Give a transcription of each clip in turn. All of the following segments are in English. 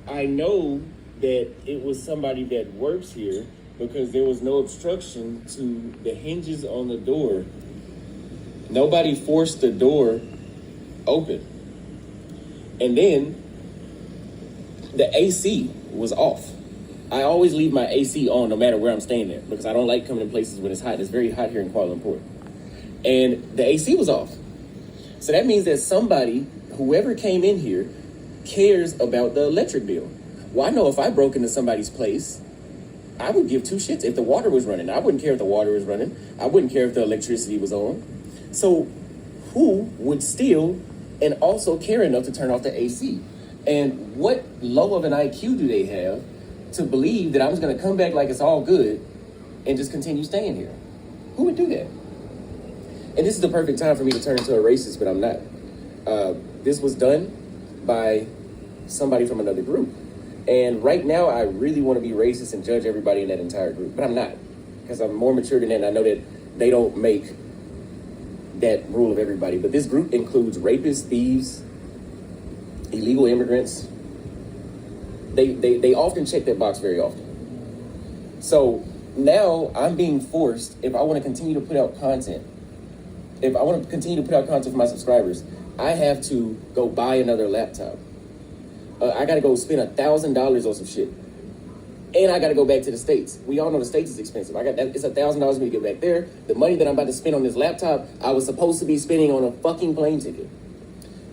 I know that it was somebody that works here because there was no obstruction to the hinges on the door. Nobody forced the door open. And then the AC was off. I always leave my AC on no matter where I'm staying at because I don't like coming in places when it's hot. It's very hot here in Kuala Lumpur. And the AC was off. So that means that somebody, whoever came in here, cares about the electric bill. Well, I know if I broke into somebody's place, I would give two shits if the water was running. I wouldn't care if the water was running. I wouldn't care if the electricity was on. So who would steal and also care enough to turn off the AC? And what low of an IQ do they have to believe that I'm just going to come back like it's all good and just continue staying here? Who would do that? And this is the perfect time for me to turn into a racist, but I'm not. This was done by somebody from another group. And right now, I really want to be racist and judge everybody in that entire group, but I'm not, because I'm more mature than that, and I know that they don't make that rule of everybody. But this group includes rapists, thieves, illegal immigrants. They often check that box very often. So now I'm being forced, if I want to continue to put out content, if I want to continue to put out content for my subscribers, I have to go buy another laptop. I got to go spend $1,000 on some shit. And I got to go back to the States. We all know the States is expensive. It's $1,000 for me to get back there. The money that I'm about to spend on this laptop, I was supposed to be spending on a fucking plane ticket.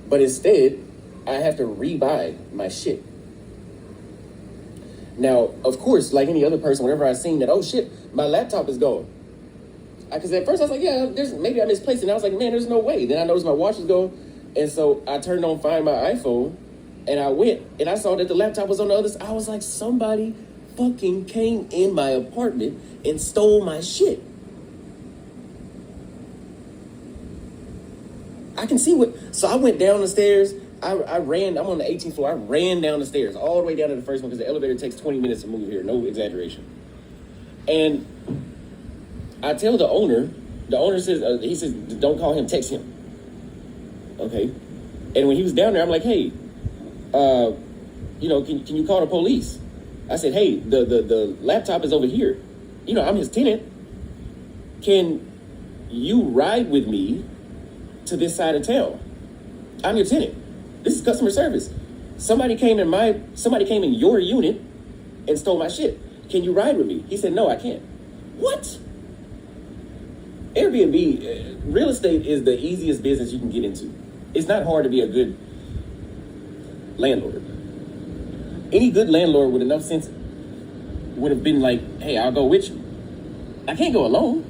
But instead, I have to rebuy my shit. Now, of course, like any other person, whenever I seen that, oh shit, my laptop is gone. Because at first I was like, yeah, maybe I misplaced it. And I was like, man, there's no way. Then I noticed my watch was gone. And so I turned on Find My iPhone. And I went and I saw that the laptop was on the other side. I was like, somebody fucking came in my apartment and stole my shit. I can see what. So I went down the stairs. I ran. I'm on the 18th floor. I ran down the stairs all the way down to the first one because the elevator takes 20 minutes to move here. No exaggeration. And I tell the owner says, he says, don't call him, text him. Okay. And when he was down there, I'm like, hey, can you call the police? I said, hey, the laptop is over here. I'm his tenant. Can you ride with me to this side of town? I'm your tenant. This is customer service. Somebody came in your unit and stole my shit. Can you ride with me? He said, no, I can't. What? Airbnb, real estate is the easiest business you can get into. It's not hard to be a good landlord. Any good landlord with enough sense would have been like, hey, I'll go with you. I can't go alone.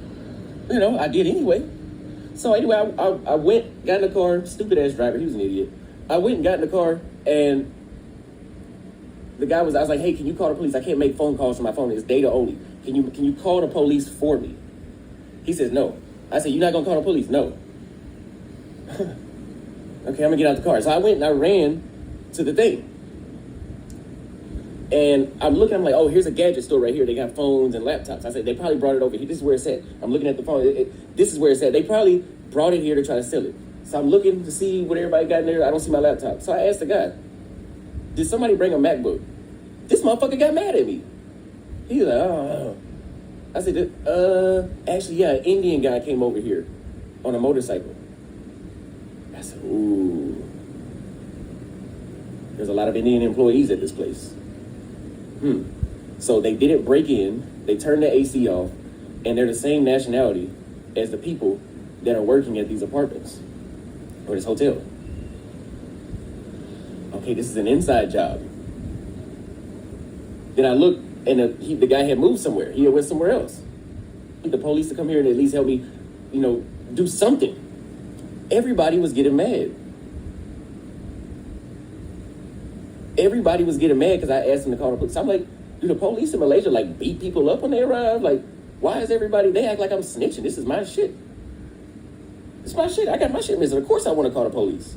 I did anyway. So anyway, I went, got in the car, stupid ass driver, he was an idiot. I went and got in the car and I was like, hey, can you call the police? I can't make phone calls from my phone. It's data only. Can you call the police for me? He says, no. I said, you're not gonna call the police? No. Okay, I'm gonna get out the car. So I went and I ran to the thing. And I'm like, oh, here's a gadget store right here. They got phones and laptops. I said, they probably brought it over here. This is where it's at. I'm looking at the phone. This is where it's at. They probably brought it here to try to sell it. So I'm looking to see what everybody got in there. I don't see my laptop. So I asked the guy, did somebody bring a MacBook? This motherfucker got mad at me. He was like, oh. I said, actually, yeah, an Indian guy came over here on a motorcycle. I said, ooh. There's a lot of Indian employees at this place. So they didn't break in, they turned the AC off, and they're the same nationality as the people that are working at these apartments or this hotel. Okay, this is an inside job. Then I looked, and the guy had moved somewhere. He had went somewhere else. The police to come here and at least help me, do something. Everybody was getting mad. Everybody was getting mad because I asked them to call the police. I'm like, do the police in Malaysia beat people up when they arrive? Why is everybody, they act like I'm snitching. This is my shit. It's my shit. I got my shit missing. Of course I want to call the police.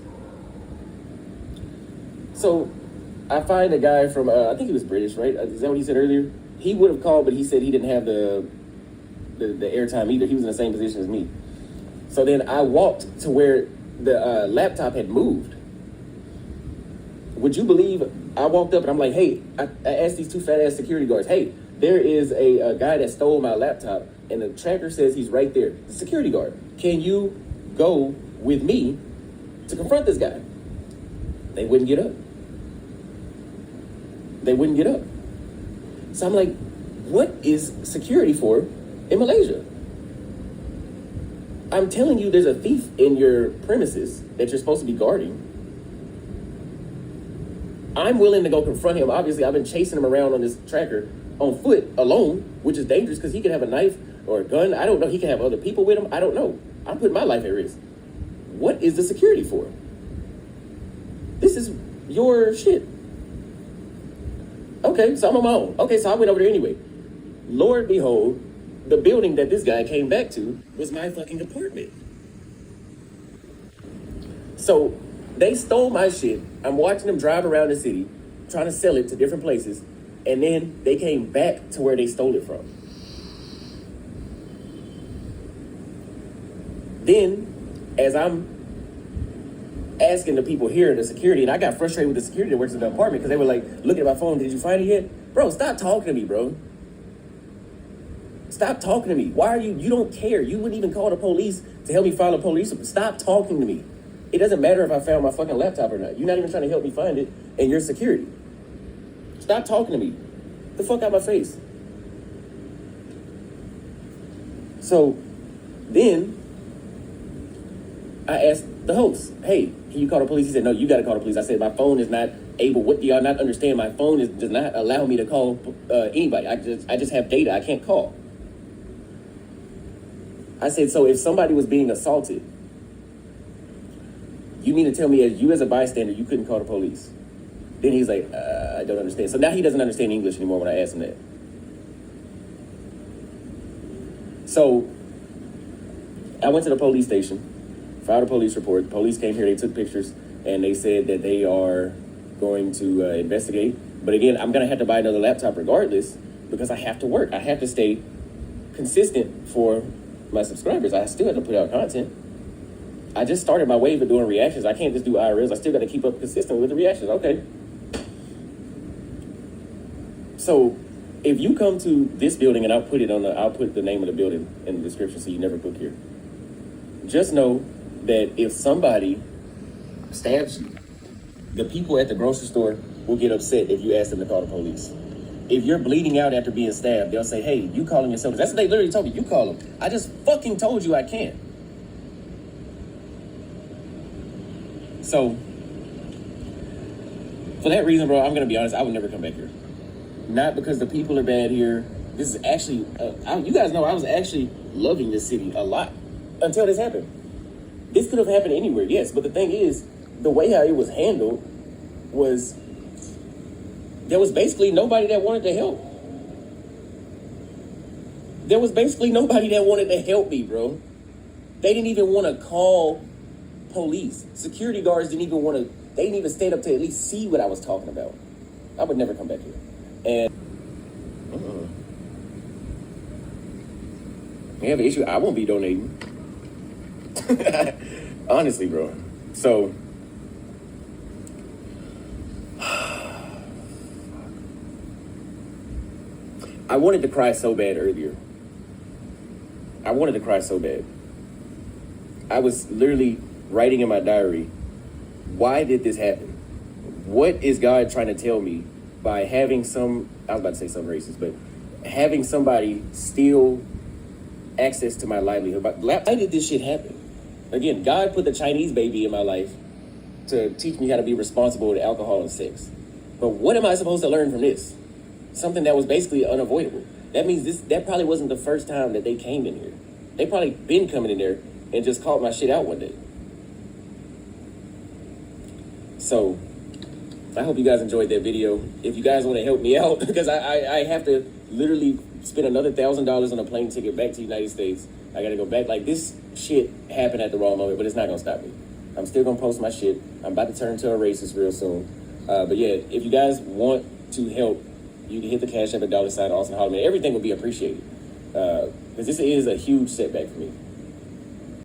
So I find a guy from, I think he was British, right? Is that what he said earlier? He would have called, but he said he didn't have the airtime either. He was in the same position as me. So then I walked to where the laptop had moved. Would you believe I walked up and I'm like, hey, I asked these two fat ass security guards, hey, there is a guy that stole my laptop and the tracker says he's right there. The security guard, can you go with me to confront this guy? They wouldn't get up. They wouldn't get up. So I'm like, what is security for in Malaysia? I'm telling you, there's a thief in your premises that you're supposed to be guarding. I'm willing to go confront him. Obviously, I've been chasing him around on this tracker on foot alone, which is dangerous because he could have a knife or a gun. I don't know. He can have other people with him. I don't know. I'm putting my life at risk. What is the security for? This is your shit. Okay, so I'm on my own. Okay, so I went over there anyway. Lord behold, the building that this guy came back to was my fucking apartment. So they stole my shit. I'm watching them drive around the city, trying to sell it to different places, and then they came back to where they stole it from. Then, as I'm asking the people here, the security, and I got frustrated with the security that works in the apartment because they were like, looking at my phone, did you find it yet? Bro, stop talking to me, bro. Stop talking to me. Why are you don't care. You wouldn't even call the police to help me file a police report. Stop talking to me. It doesn't matter if I found my fucking laptop or not. You're not even trying to help me find it, and you're security. Stop talking to me. Get the fuck out of my face. So then I asked the host, hey, can you call the police? He said, no, you got to call the police. I said, my phone is not able. What do y'all not understand? My phone does not allow me to call anybody. I just have data. I can't call. I said, so if somebody was being assaulted, you mean to tell me you as a bystander, you couldn't call the police? Then he's like, I don't understand. So now he doesn't understand English anymore when I ask him that. So I went to the police station, filed a police report. The police came here, they took pictures, and they said that they are going to investigate. But again, I'm going to have to buy another laptop regardless because I have to work. I have to stay consistent for my subscribers. I still have to put out content. I just started my wave of doing reactions. I can't just do IRLs. I still got to keep up consistent with the reactions. Okay. So if you come to this building, and I'll put the name of the building in the description so you never book here. Just know that if somebody stabs you, the people at the grocery store will get upset if you ask them to call the police. If you're bleeding out after being stabbed, they'll say, hey, you calling yourself. That's what they literally told me. You call them. I just fucking told you I can't. So, for that reason, bro, I'm going to be honest, I would never come back here. Not because the people are bad here. This is actually, you guys know I was actually loving this city a lot until this happened. This could have happened anywhere, yes, but the thing is, the way how it was handled was, there was basically nobody that wanted to help. There was basically nobody that wanted to help me, bro. They didn't even want to call police. Security guards they didn't even stand up to at least see what I was talking about. I would never come back here. And you have an issue, I won't be donating. Honestly, bro. So I wanted to cry so bad earlier. I wanted to cry so bad. I was literally writing in my diary, why did this happen? What is God trying to tell me by having I was about to say some racist, but having somebody steal access to my livelihood? Why did this shit happen? Again, God put the Chinese baby in my life to teach me how to be responsible with alcohol and sex. But what am I supposed to learn from this? Something that was basically unavoidable. That means that probably wasn't the first time that they came in here. They probably been coming in there and just caught my shit out one day. So I hope you guys enjoyed that video. If you guys want to help me out, because I have to literally spend another $1,000 on a plane ticket back to the United States. I got to go back. Like, this shit happened at the wrong moment, but it's not going to stop me. I'm still going to post my shit. I'm about to turn into a racist real soon. But yeah, if you guys want to help, you can hit the Cash App at $, Auston Holleman. Everything would be appreciated. Because this is a huge setback for me.